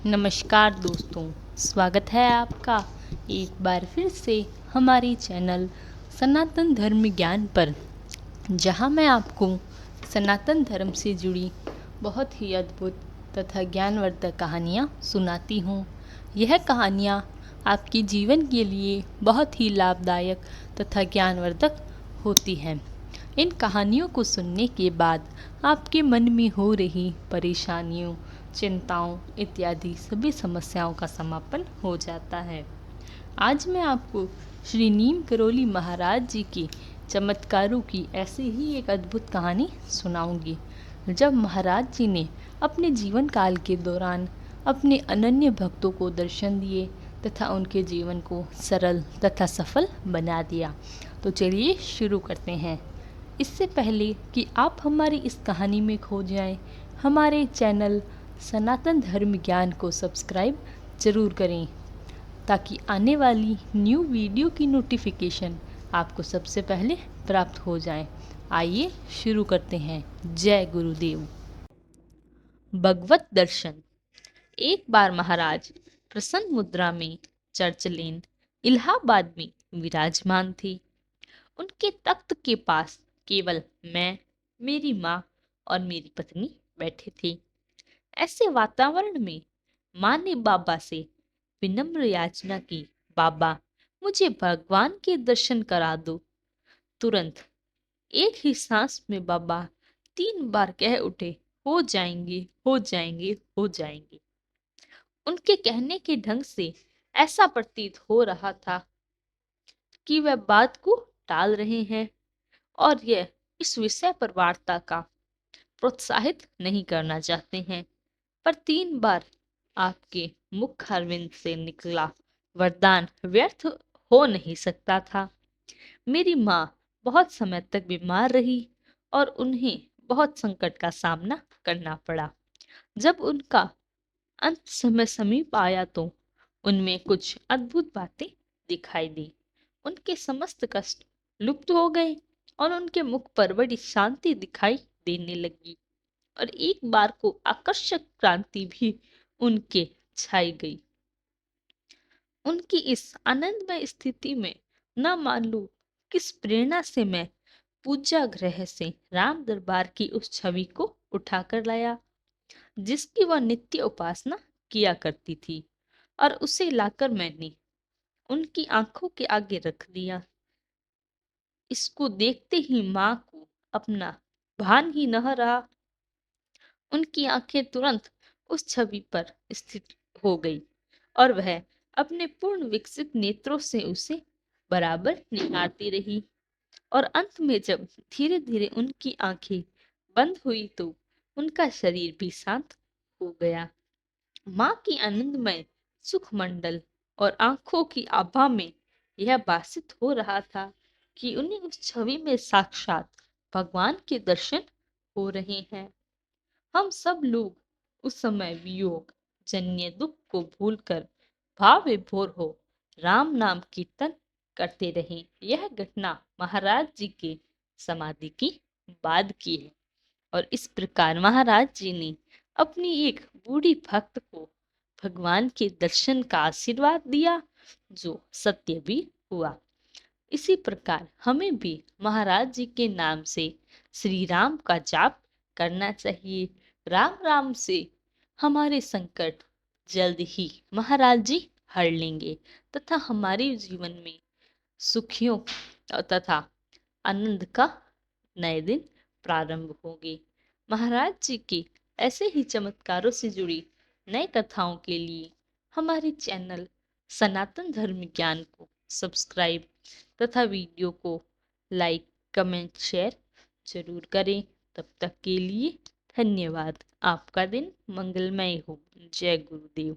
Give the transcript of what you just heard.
नमस्कार दोस्तों, स्वागत है आपका एक बार फिर से हमारी चैनल सनातन धर्म ज्ञान पर, जहां मैं आपको सनातन धर्म से जुड़ी बहुत ही अद्भुत तथा ज्ञानवर्धक कहानियां सुनाती हूं। यह कहानियां आपके जीवन के लिए बहुत ही लाभदायक तथा ज्ञानवर्धक होती हैं। इन कहानियों को सुनने के बाद आपके मन में हो रही परेशानियों, चिंताओं इत्यादि सभी समस्याओं का समापन हो जाता है। आज मैं आपको श्री नीम करोली महाराज जी की चमत्कारों की ऐसी ही एक अद्भुत कहानी सुनाऊंगी। जब महाराज जी ने अपने जीवन काल के दौरान अपने अनन्य भक्तों को दर्शन दिए तथा उनके जीवन को सरल तथा सफल बना दिया। तो चलिए शुरू करते हैं। इससे पहले कि आप हमारी इस कहानी में खो जाएं, हमारे चैनल सनातन धर्म ज्ञान को सब्सक्राइब ज़रूर करें ताकि आने वाली न्यू वीडियो की नोटिफिकेशन आपको सबसे पहले प्राप्त हो जाए। आइए शुरू करते हैं। जय गुरुदेव। भगवत दर्शन। एक बार महाराज प्रसन्न मुद्रा में चर्च लेन इलाहाबाद में विराजमान थे। उनके तख्त के पास केवल मैं, मेरी माँ और मेरी पत्नी बैठे थे। ऐसे वातावरण में माँ ने बाबा से विनम्र याचना की, बाबा मुझे भगवान के दर्शन करा दो। तुरंत एक ही सांस में बाबा 3 बार कह उठे, हो जाएंगे, हो जाएंगे, हो जाएंगे। उनके कहने के ढंग से ऐसा प्रतीत हो रहा था कि वह बात को टाल रहे हैं और यह इस विषय पर वार्ता का प्रोत्साहित नहीं करना चाहते हैं। पर 3 बार आपके मुख अरविंद से निकला वरदान व्यर्थ हो नहीं सकता था। मेरी माँ बहुत समय तक बीमार रही और उन्हें बहुत संकट का सामना करना पड़ा। जब उनका अंत समय समीप आया तो उनमें कुछ अद्भुत बातें दिखाई दी। उनके समस्त कष्ट लुप्त हो गए और उनके मुख पर बड़ी शांति दिखाई देने लगी और एक बार को आकर्षक क्रांति भी उनके छाई गई। उनकी इस आनंदमय स्थिति में न मालूम किस प्रेरणा से मैं पूजा गृह से राम दरबार की उस छवि को उठाकर लाया जिसकी वह नित्य उपासना किया करती थी और उसे लाकर मैंने उनकी आंखों के आगे रख दिया। इसको देखते ही माँ को अपना भान ही न रहा। उनकी आंखें तुरंत उस छवि पर स्थित हो गई और वह अपने पूर्ण विकसित नेत्रों से उसे बराबर निहारती रही और अंत में जब धीरे धीरे उनकी आंखें बंद हुई तो उनका शरीर भी शांत हो गया। माँ की आनंदमय सुख मंडल और आंखों की आभा में यह भासित हो रहा था कि उन्हें उस छवि में साक्षात भगवान के दर्शन हो रहे हैं। हम सब लोग उस समय वियोग जन्य दुख को भूलकर भाव विभोर हो राम नाम कीर्तन करते रहे। यह घटना महाराज जी के समाधि की बाद की है और इस प्रकार महाराज जी ने अपनी एक बूढ़ी भक्त को भगवान के दर्शन का आशीर्वाद दिया जो सत्य भी हुआ। इसी प्रकार हमें भी महाराज जी के नाम से श्री राम का जाप करना चाहिए। राम राम से हमारे संकट जल्द ही महाराज जी हर लेंगे तथा हमारे जीवन में सुखियों तथा आनंद का नए दिन प्रारंभ होंगे। महाराज जी के ऐसे ही चमत्कारों से जुड़ी नई कथाओं के लिए हमारे चैनल सनातन धर्म ज्ञान को सब्सक्राइब तथा वीडियो को लाइक, कमेंट, शेयर जरूर करें। तब तक के लिए धन्यवाद। आपका दिन मंगलमय हो। जय गुरुदेव।